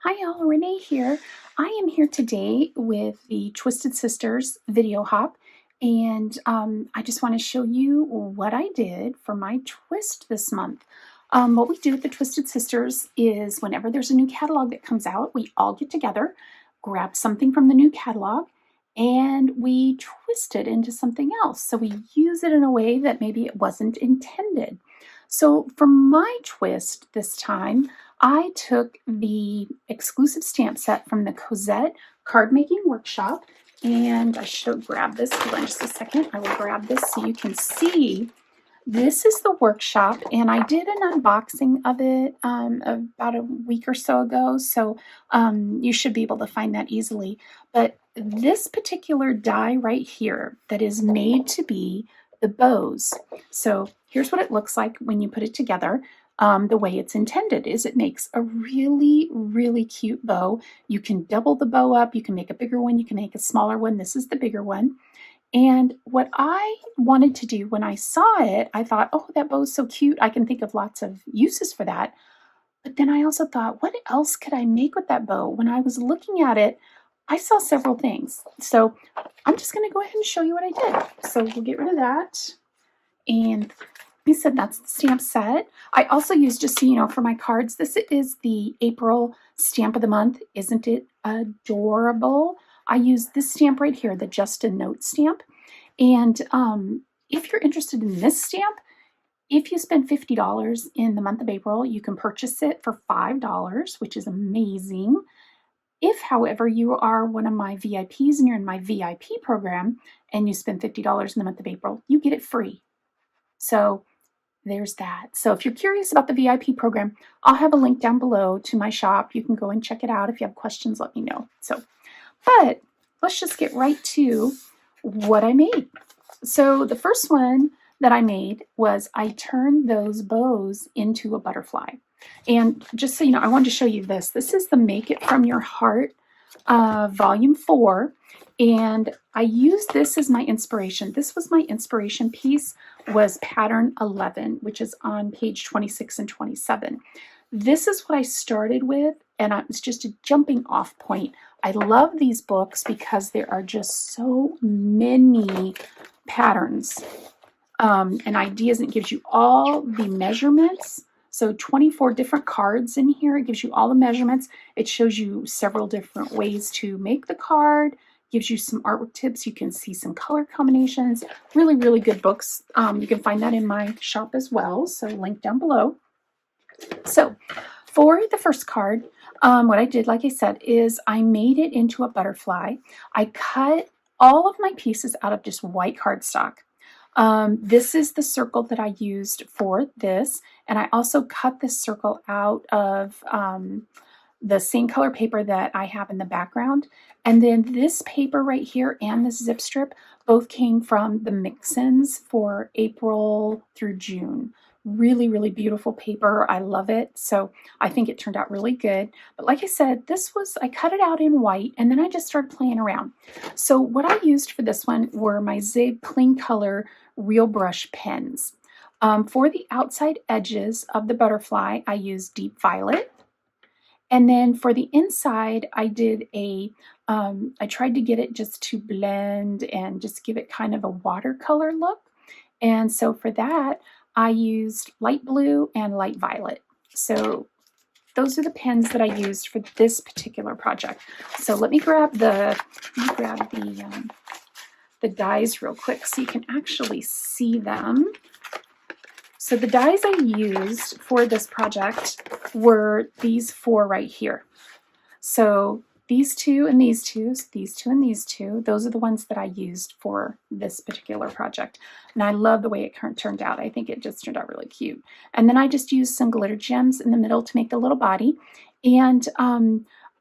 Hi y'all, Renee here. I am here today with the Twisted Sisters video hop, and I just want to show you what I did for my twist this month. What we do with the Twisted Sisters is whenever there's a new catalog that comes out, we all get together, grab something from the new catalog, and we twist it into something else. So we use it in a way that maybe it wasn't intended. So for my twist this time, I took the exclusive stamp set from the Cosette card making workshop, and I should grab this. Hold on just a second. I will grab this so you can see. This is the workshop, and I did an unboxing of it about a week or so ago, so you should be able to find that easily. But this particular die right here that is made to be the bows. So here's what it looks like when you put it together. The way it's intended is it makes a really, really cute bow. You can double the bow up. You can make a bigger one. You can make a smaller one. This is the bigger one. And what I wanted to do when I saw it, I thought, oh, that bow is so cute. I can think of lots of uses for that. But then I also thought, what else could I make with that bow? When I was looking at it, I saw several things. So I'm just going to go ahead and show you what I did. So we'll get rid of that. And I said that's the stamp set. I also used, just so you know, for my cards, this is the April stamp of the month. Isn't it adorable? I used this stamp right here, the Just a Note stamp. And if you're interested in this stamp, if you spend $50 in the month of April, you can purchase it for $5, which is amazing. If, however, you are one of my VIPs and you're in my VIP program and you spend $50 in the month of April, you get it free. So there's that. So if you're curious about the VIP program, I'll have a link down below to my shop. You can go and check it out. If you have questions, let me know. But let's just get right to what I made. So the first one that I made was I turned those bows into a butterfly. And just so you know, I wanted to show you this. This is the Make It From Your Heart Volume 4. And I used this as my inspiration. This was my inspiration piece, was pattern 11, which is on page 26 and 27. This is what I started with, and it's just a jumping off point. I love these books because there are just so many patterns and ideas, and it gives you all the measurements. So 24 different cards in here. It gives you all the measurements. It shows you several different ways to make the card. Gives you some artwork tips. You can see some color combinations. Really, really good books. You can find that in my shop as well. So link down below. So for the first card, what I did, like I said, is I made it into a butterfly. I cut all of my pieces out of just white cardstock. This is the circle that I used for this, and I also cut this circle out of the same color paper that I have in the background. And then this paper right here and this zip strip both came from the mix-ins for April through June. Really, really beautiful paper. I love it. So I think it turned out really good. But like I said, I cut it out in white, and then I just started playing around. So what I used for this one were my Zig Clean Color Real Brush pens. For the outside edges of the butterfly, I used Deep Violet. And then for the inside, I did I tried to get it just to blend and just give it kind of a watercolor look. And so for that, I used light blue and light violet. So those are the pens that I used for this particular project. So let me grab the dies real quick so you can actually see them. So the dies I used for this project were these four right here. So these two and these two, these two and these two, those are the ones that I used for this particular project. And I love the way it turned out. I think it just turned out really cute. And then I just used some glitter gems in the middle to make the little body. And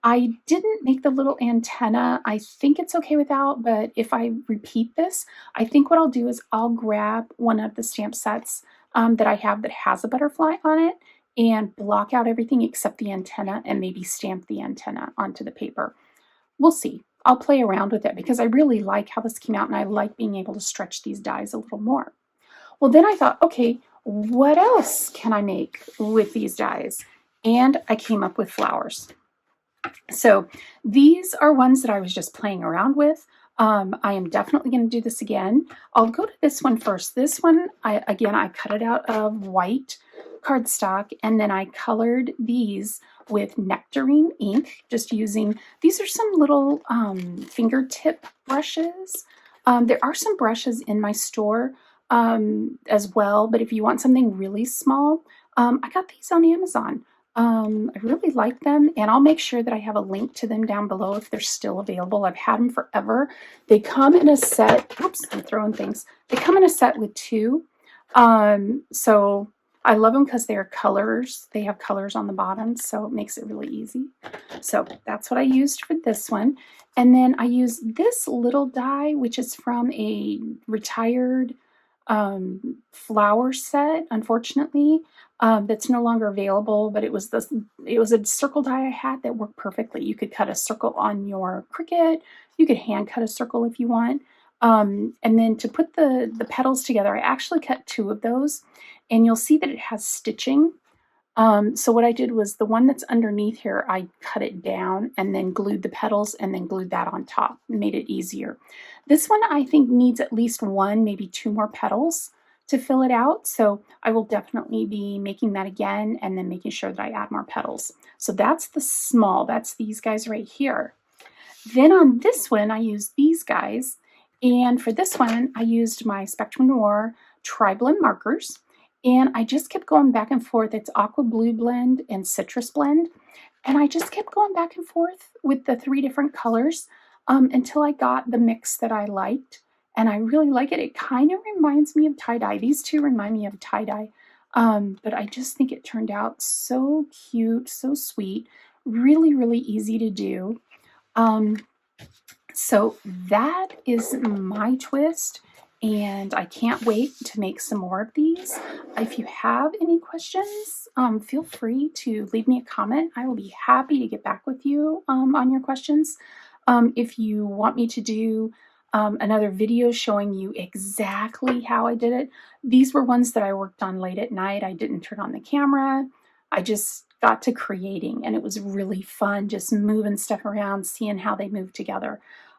I didn't make the little antenna. I think it's okay without, but if I repeat this, I think what I'll do is I'll grab one of the stamp sets that I have that has a butterfly on it and block out everything except the antenna and maybe stamp the antenna onto the paper. We'll see. I'll play around with it because I really like how this came out, and I like being able to stretch these dies a little more. Well, then I thought, okay, what else can I make with these dies? And I came up with flowers. So these are ones that I was just playing around with. I am definitely going to do this again. I'll go to this one first. This one, I cut it out of white cardstock, and then I colored these with nectarine ink, just using, these are some little fingertip brushes. There are some brushes in my store as well, but if you want something really small, I got these on Amazon. I really like them, and I'll make sure that I have a link to them down below if they're still available. I've had them forever. They come in a set. Oops, I'm throwing things. They come in a set with two. So I love them because they are colors. They have colors on the bottom, so it makes it really easy. So that's what I used for this one. And then I used this little die, which is from a retired flower set, unfortunately, that's no longer available, but it was a circle die I had that worked perfectly. You could cut a circle on your Cricut, you could hand cut a circle if you want. And then to put the petals together, I actually cut two of those, and you'll see that it has stitching. So what I did was the one that's underneath here, I cut it down and then glued the petals and then glued that on top. It made it easier. This one I think needs at least one, maybe two more petals to fill it out. So I will definitely be making that again and then making sure that I add more petals. So that's the small, that's these guys right here. Then on this one, I used these guys. And for this one, I used my Spectrum Noir Tri-Blend markers. And I just kept going back and forth. It's Aqua Blue Blend and Citrus Blend. And I just kept going back and forth with the three different colors until I got the mix that I liked. And I really like it. It kind of reminds me of tie-dye. These two remind me of tie-dye. But I just think it turned out so cute, so sweet, really, really easy to do. So that is my twist, and I can't wait to make some more of these. If you have any questions, feel free to leave me a comment. I will be happy to get back with you on your questions. If you want me to do another video showing you exactly how I did it, these were ones that I worked on late at night. I didn't turn on the camera. I just got to creating, and it was really fun just moving stuff around, seeing how they move together.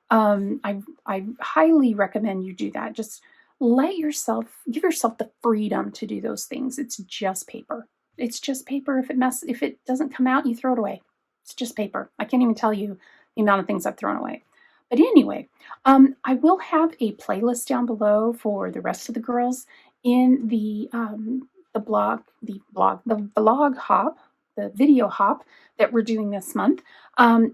I highly recommend you do that. Just give yourself the freedom to do those things. It's just paper. It's just paper. If it doesn't come out, you throw it away. It's just paper. I can't even tell you the amount of things I've thrown away. But anyway, I will have a playlist down below for the rest of the girls in the vlog hop, the video hop that we're doing this month.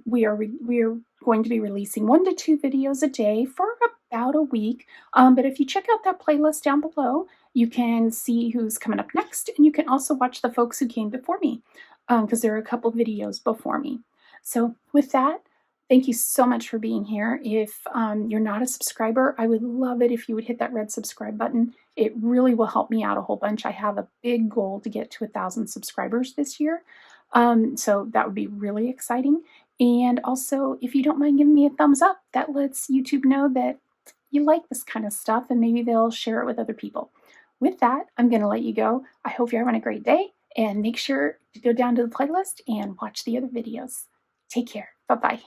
We are going to be releasing 1 to 2 videos a day for about a week. But if you check out that playlist down below, you can see who's coming up next, and you can also watch the folks who came before me, because there are a couple videos before me. So with that, thank you so much for being here. If you're not a subscriber, I would love it if you would hit that red subscribe button. It really will help me out a whole bunch. I have a big goal to get to 1,000 subscribers this year. So that would be really exciting. And also, if you don't mind giving me a thumbs up, that lets YouTube know that you like this kind of stuff, and maybe they'll share it with other people. With that, I'm going to let you go. I hope you're having a great day, and make sure to go down to the playlist and watch the other videos. Take care. Bye-bye.